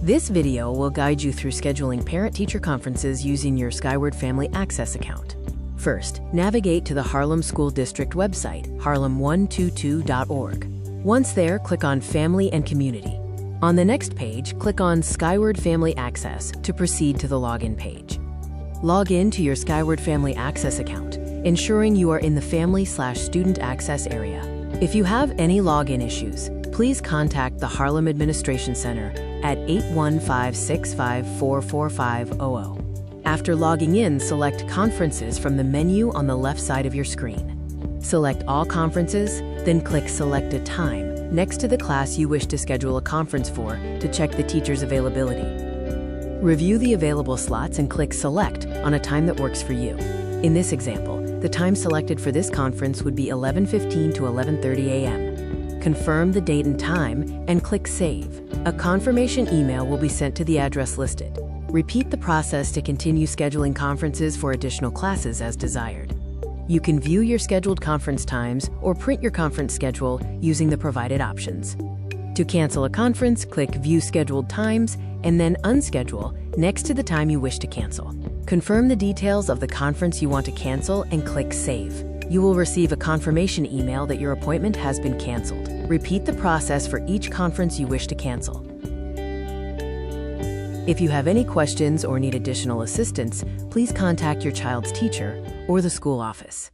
This video will guide you through scheduling parent-teacher conferences using your Skyward Family Access account. First, navigate to the Harlem School District website, harlem122.org. Once there, click on Family and Community. On the next page, click on Skyward Family Access to proceed to the login page. Log in to your Skyward Family Access account, ensuring you are in the Family/Student Access area. If you have any login issues, please contact the Harlem Administration Center at 815-654-4500. After logging in, select Conferences from the menu on the left side of your screen. Select all conferences, then click Select a Time next to the class you wish to schedule a conference for to check the teacher's availability. Review the available slots and click Select on a time that works for you. In this example, the time selected for this conference would be 11:15 to 11:30 a.m. Confirm the date and time and click Save. A confirmation email will be sent to the address listed. Repeat the process to continue scheduling conferences for additional classes as desired. You can view your scheduled conference times or print your conference schedule using the provided options. To cancel a conference, click View Scheduled Times and then Unschedule next to the time you wish to cancel. Confirm the details of the conference you want to cancel and click Save. You will receive a confirmation email that your appointment has been canceled. Repeat the process for each conference you wish to cancel. If you have any questions or need additional assistance, please contact your child's teacher or the school office.